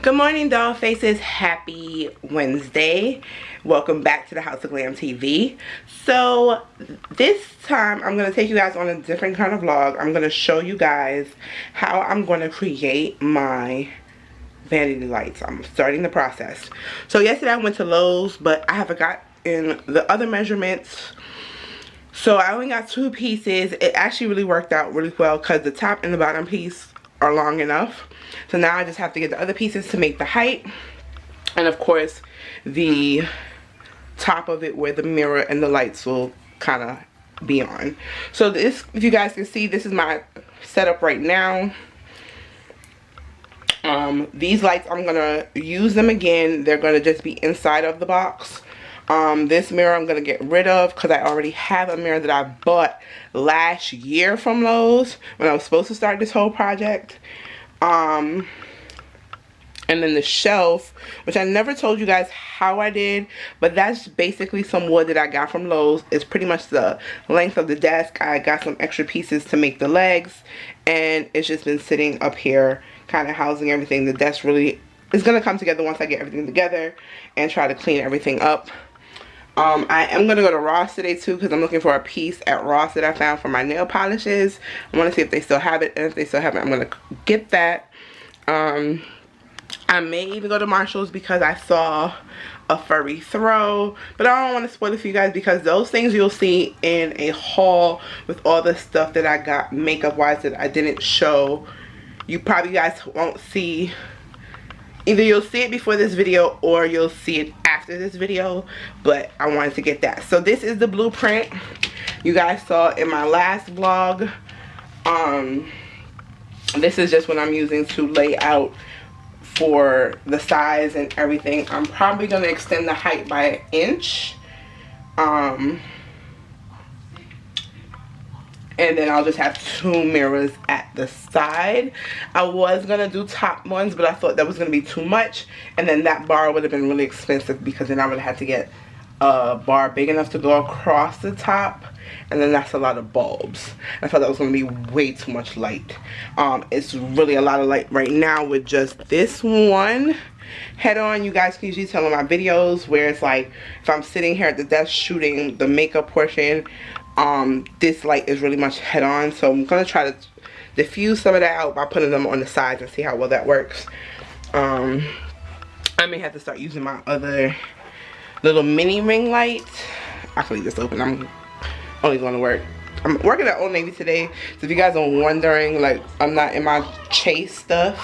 Good morning, doll faces. Happy Wednesday. Welcome back to the House of Glam TV. So this time I'm going to take you guys on a different kind of vlog. I'm going to show you guys how I'm going to create my vanity lights. I'm starting the process. So yesterday I went to Lowe's, but I haven't gotten the other measurements. So I only got 2 pieces. It actually really worked out really well because the top and the bottom piece are long enough. So now I just have to get the other pieces to make the height, and of course the top of it where the mirror and the lights will kind of be on. So this, if you guys can see, this is my setup right now. These lights, I'm gonna use them again. They're gonna just be inside of the box. This mirror I'm gonna get rid of because I already have a mirror that I bought last year from Lowe's when I was supposed to start this whole project. And then the shelf, which I never told you guys how I did, but that's basically some wood that I got from Lowe's. It's pretty much the length of the desk. I got some extra pieces to make the legs, and it's just been sitting up here kind of housing everything. The desk really is going to come together once I get everything together and try to clean everything up. I am going to go to Ross today too because I'm looking for a piece at Ross that I found for my nail polishes. I want to see if they still have it, and if they still have it, I'm going to get that. I may even go to Marshall's because I saw a furry throw, but I don't want to spoil it for you guys because those things you'll see in a haul with all the stuff that I got makeup wise that I didn't show. You probably guys won't see. Either you'll see it before this video or you'll see it after this video, but I wanted to get that. So this is the blueprint you guys saw in my last vlog. This is just what I'm using to lay out for the size and everything. I'm probably going to extend the height by an inch. And then I'll just have 2 mirrors at the side. I was going to do top ones, but I thought that was going to be too much. And then that bar would have been really expensive because then I would have had to get a bar big enough to go across the top. And then that's a lot of bulbs. I thought that was going to be way too much light. It's really a lot of light right now with just this one head on. You guys can usually tell in my videos where it's like if I'm sitting here at the desk shooting the makeup portion, this light is really much head on. So I'm going to try to diffuse some of that out by putting them on the sides and see how well that works. I may have to start using my other little mini ring light. I can leave this open. I'm only going to work. I'm working at Old Navy today. So if you guys are wondering, like, I'm not in my Chase stuff.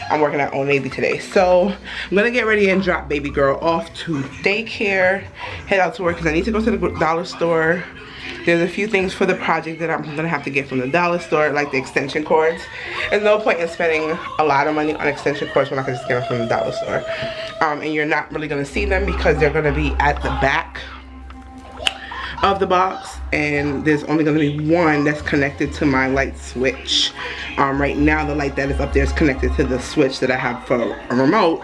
I'm working at Old Navy today. So I'm going to get ready and drop baby girl off to daycare. Head out to work because I need to go to the dollar store. There's a few things for the project that I'm going to have to get from the dollar store, like the extension cords. There's no point in spending a lot of money on extension cords when I can just get them from the dollar store. And you're not really going to see them because they're going to be at the back of the box. And there's only going to be one that's connected to my light switch. Right now the light that is up there is connected to the switch that I have for a remote.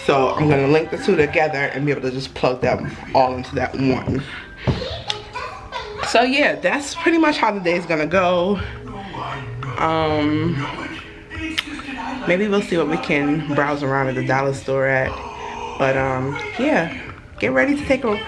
So I'm going to link the 2 together and be able to just plug them all into that one. So yeah, that's pretty much how the day is gonna go. Maybe we'll see what we can browse around at the dollar store at. But yeah, get ready to take a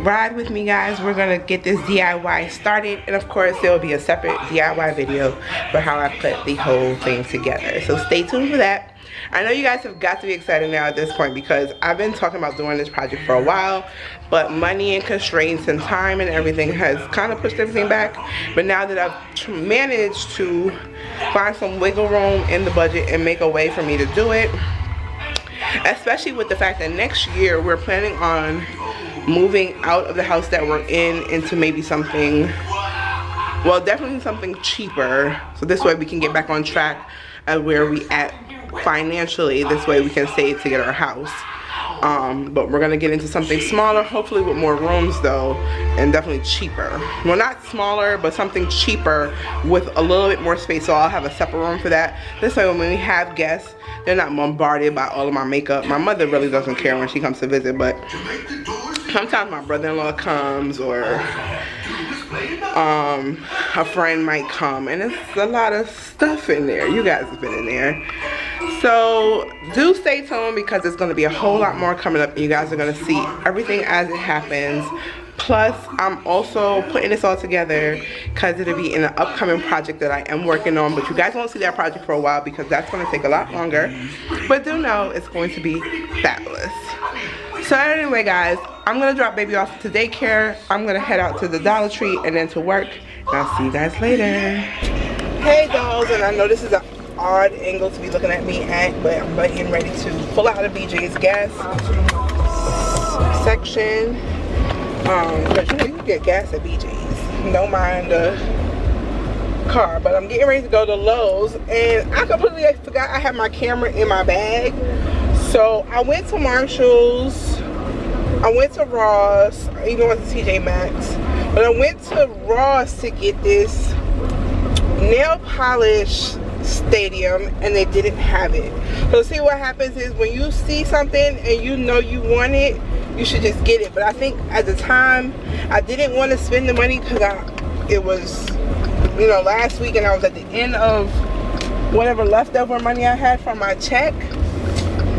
ride with me, guys. We're gonna get this DIY started, and of course there will be a separate DIY video for how I put the whole thing together. So stay tuned for that. I know you guys have got to be excited now at this point because I've been talking about doing this project for a while, but money and constraints and time and everything has kind of pushed everything back. But now that I've managed to find some wiggle room in the budget and make a way for me to do it, especially with the fact that next year we're planning on moving out of the house that we're in into maybe something, well, definitely something cheaper, so this way we can get back on track at where we at financially. This way we can save to get our house. But we're gonna get into something smaller, hopefully with more rooms though, and definitely cheaper. Well, not smaller, but something cheaper with a little bit more space, so I'll have a separate room for that. This way when we have guests, they're not bombarded by all of my makeup. My mother really doesn't care when she comes to visit, but sometimes my brother-in-law comes, or a friend might come, and it's a lot of stuff in there. You guys have been in there. So do stay tuned because there's going to be a whole lot more coming up. You guys are going to see everything as it happens. Plus, I'm also putting this all together because it'll be in an upcoming project that I am working on. But you guys won't see that project for a while because that's going to take a lot longer. But do know it's going to be fabulous. So anyway, guys, I'm going to drop baby off to daycare. I'm going to head out to the Dollar Tree and then to work. And I'll see you guys later. Hey, dolls. And I know this is an odd angle to be looking at me at, but I'm getting ready to pull out of BJ's gas section. But you know, you can get gas at BJ's. Don't mind the car. But I'm getting ready to go to Lowe's, and I completely forgot I had my camera in my bag. So I went to Marshall's, I went to Ross, I even went to TJ Maxx, but I went to Ross to get this nail polish stadium, and they didn't have it. So see, what happens is when you see something and you know you want it, you should just get it. But I think at the time I didn't want to spend the money because it was, you know, last week and I was at the end of whatever leftover money I had from my check.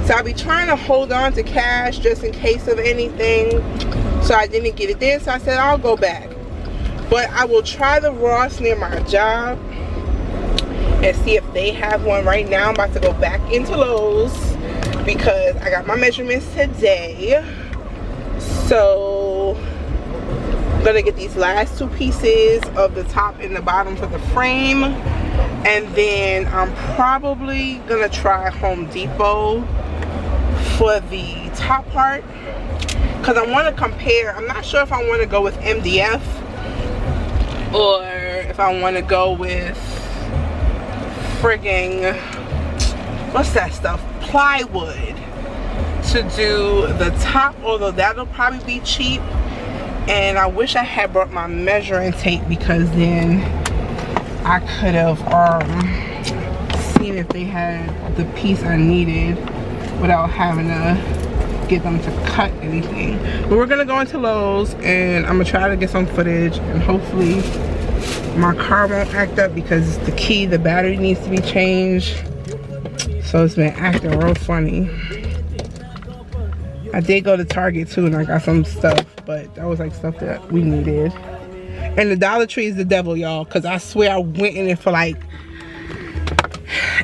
So I'll be trying to hold on to cash just in case of anything. So I didn't get it then, so I said I'll go back. But I will try the Ross near my job and see if they have one right now. I'm about to go back into Lowe's because I got my measurements today. So I'm gonna get these last two pieces of the top and the bottom for the frame. And then I'm probably gonna try Home Depot for the top part because I want to compare. I'm not sure if I want to go with MDF or if I want to go with frigging, what's that stuff, plywood, to do the top, although that'll probably be cheap. And I wish I had brought my measuring tape because then I could have seen if they had the piece I needed without having to get them to cut anything. But we're gonna go into Lowe's and I'm gonna try to get some footage, and hopefully my car won't act up because the key, the battery needs to be changed. So it's been acting real funny. I did go to Target too and I got some stuff, but that was like stuff that we needed. And the Dollar Tree is the devil, y'all, because I swear I went in it for like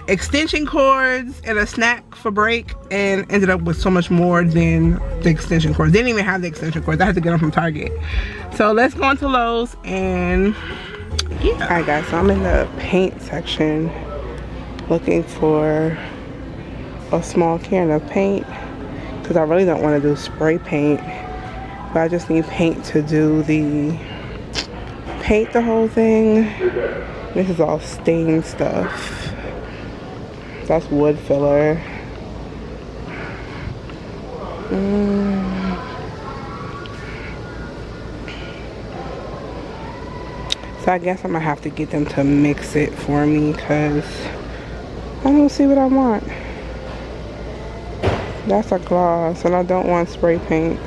extension cords and a snack for break and ended up with so much more than the extension cords. Didn't even have the extension cords. I had to get them from Target. So let's go into Lowe's and yeah. Alright guys, so I'm in the paint section looking for a small can of paint because I really don't want to do spray paint, but I just need paint to do the paint the whole thing. This is all stained stuff. That's wood filler. So I guess I'm gonna have to get them to mix it for me because I don't see what I want. That's a gloss and I don't want spray paint.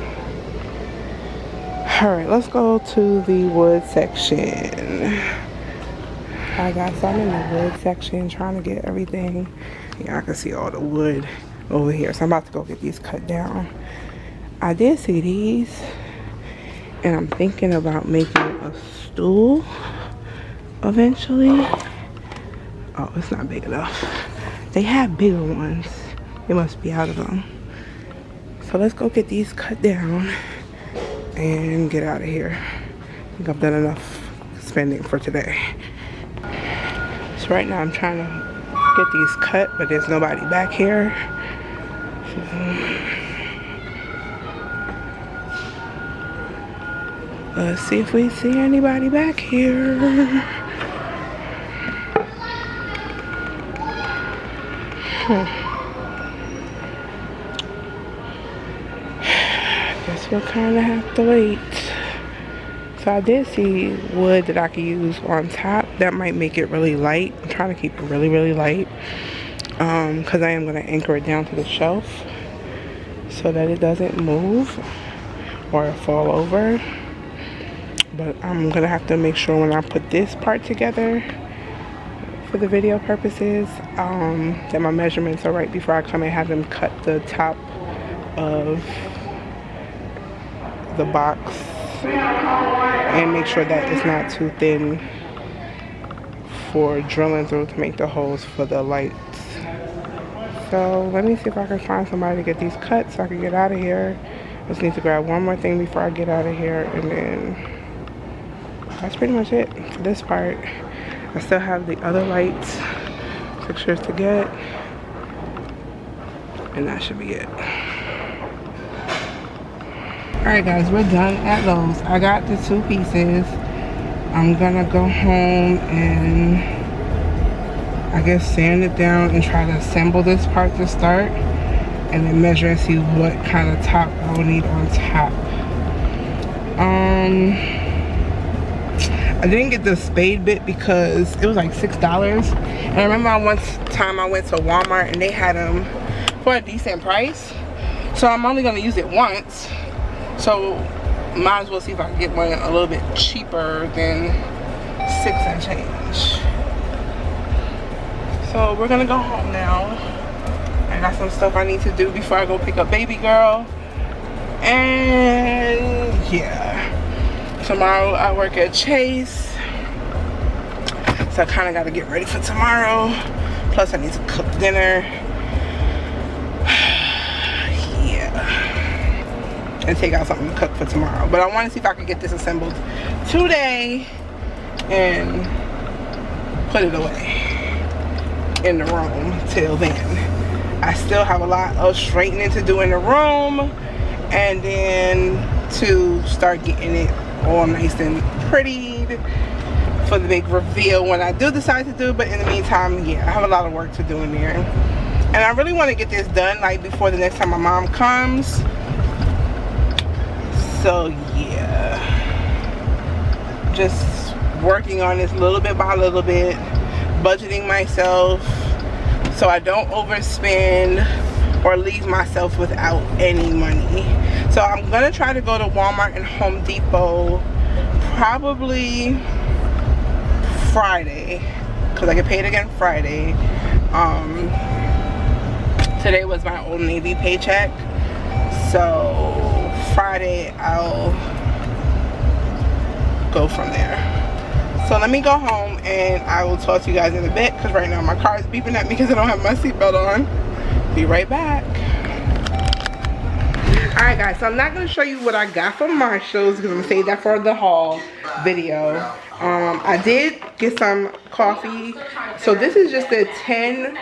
Alright, let's go to the wood section. Alright guys, so I'm in the wood section trying to get everything. Yeah, I can see all the wood over here. So I'm about to go get these cut down. I did see these and I'm thinking about making a stool eventually. Oh, it's not big enough. They have bigger ones. They must be out of them. So let's go get these cut down and get out of here. I think I've done enough spending for today. So right now I'm trying to get these cut, but there's nobody back here. So let's see if we see anybody back here. Guess we'll kind of have to wait. So I did see wood that I could use on top. That might make it really light. I'm trying to keep it really, really light. Because I am going to anchor it down to the shelf so that it doesn't move or fall over. But I'm going to have to make sure when I put this part together for the video purposes, that my measurements are right before I come and have them cut the top of the box and make sure that it's not too thin for drilling through to make the holes for the lights. So let me see if I can find somebody to get these cut so I can get out of here. I just need to grab one more thing before I get out of here, and then that's pretty much it for this part. I still have the other lights fixtures to get, and that should be it. Alright guys, we're done at Lowe's. I got the 2 pieces. I'm gonna go home and I guess sand it down and try to assemble this part to start, and then measure and see what kind of top I will need on top. I didn't get the spade bit because it was like $6. And I remember one time I went to Walmart and they had them for a decent price. So I'm only gonna use it once. So might as well see if I can get one a little bit cheaper than 6 and change. So we're gonna go home now. I got some stuff I need to do before I go pick up baby girl. And yeah. Tomorrow I work at Chase, so I kind of got to get ready for tomorrow. Plus I need to cook dinner. Yeah, and take out something to cook for tomorrow. But I want to see if I can get this assembled today and put it away in the room. Till then, I still have a lot of straightening to do in the room, and then to start getting it all nice and prettied for the big reveal when I do decide to do. But in the meantime, yeah, I have a lot of work to do in there, and I really want to get this done like before the next time my mom comes. So yeah, just working on this little bit by little bit, budgeting myself so I don't overspend or leave myself without any money. So I'm gonna try to go to Walmart and Home Depot probably Friday, because I get paid again Friday. Today was my Old Navy paycheck, so Friday I'll go from there. So let me go home and I will talk to you guys in a bit, because right now my car is beeping at me because I don't have my seatbelt on. Be right back. Alright guys, so I'm not going to show you what I got from Marshall's because I'm going to save that for the haul video. I did get some coffee. So this is just a 10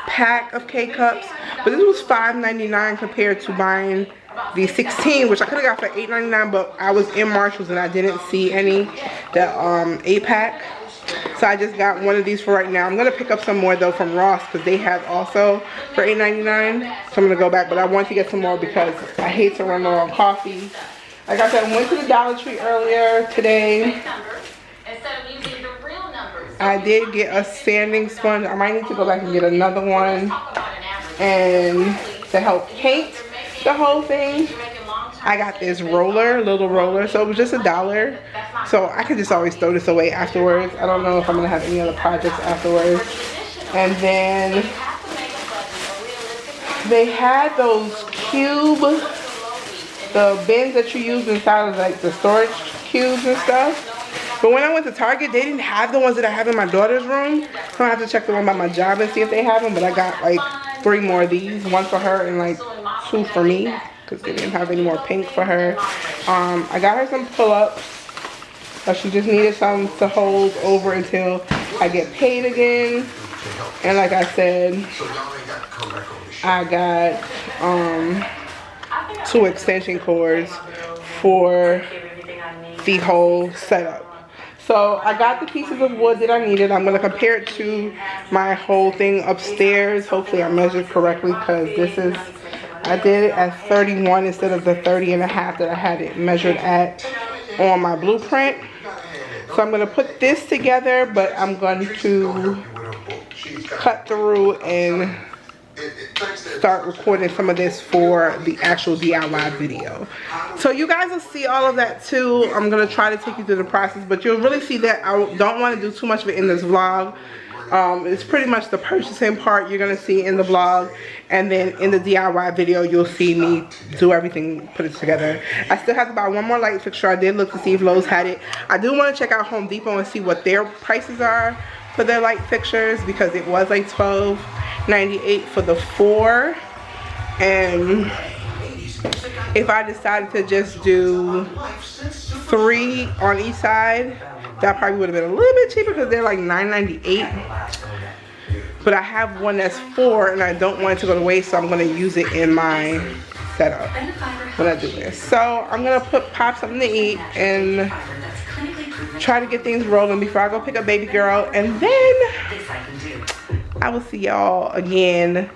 pack of K-Cups, but this was $5.99 compared to buying the 16, which I could have got for $8.99, but I was in Marshall's and I didn't see any, the 8-pack. So I just got one of these for right now. I'm going to pick up some more though from Ross because they have also for $8.99. So I'm going to go back, but I want to get some more because I hate to run low on coffee. Like I said, I went to the Dollar Tree earlier today. I did get a sanding sponge. I might need to go back and get another one, and to help paint the whole thing, I got this roller, little roller, so it was just $1. So I could just always throw this away afterwards. I don't know if I'm gonna have any other projects afterwards. And then they had those the bins that you use inside of like the storage cubes and stuff. But when I went to Target, they didn't have the ones that I have in my daughter's room. So I have to check the one by my job and see if they have them. But I got like 3 more of these, 1 for her and like 2 for me, because they didn't have any more pink for her. I got her some pull-ups. She just needed some to hold over until I get paid again. And like I said, I got 2 extension cords for the whole setup. So I got the pieces of wood that I needed. I'm going to compare it to my whole thing upstairs. Hopefully I measured correctly, because this is, I did it at 31 instead of the 30.5 that I had it measured at on my blueprint. So I'm going to put this together, but I'm going to cut through and start recording some of this for the actual DIY video. So you guys will see all of that too. I'm going to try to take you through the process, but you'll really see that I don't want to do too much of it in this vlog. It's pretty much the purchasing part you're gonna see in the vlog, and then in the DIY video you'll see me do everything, put it together. I still have to buy one more light fixture. I did look to see if Lowe's had it. I do want to check out Home Depot and see what their prices are for their light fixtures, because it was like $12.98 for the 4, and if I decided to just do 3 on each side, that probably would have been a little bit cheaper because they're like $9.98. But I have one that's 4 and I don't want it to go to waste, so I'm going to use it in my setup when I do this. So I'm going to pop something to eat and try to get things rolling before I go pick up baby girl. And then I will see y'all again.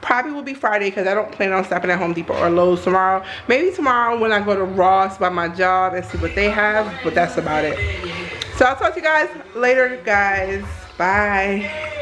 Probably will be Friday because I don't plan on stopping at Home Depot or Lowe's tomorrow. Maybe tomorrow when I go to Ross by my job and see what they have, but that's about it. So I'll talk to you guys later, guys. Bye.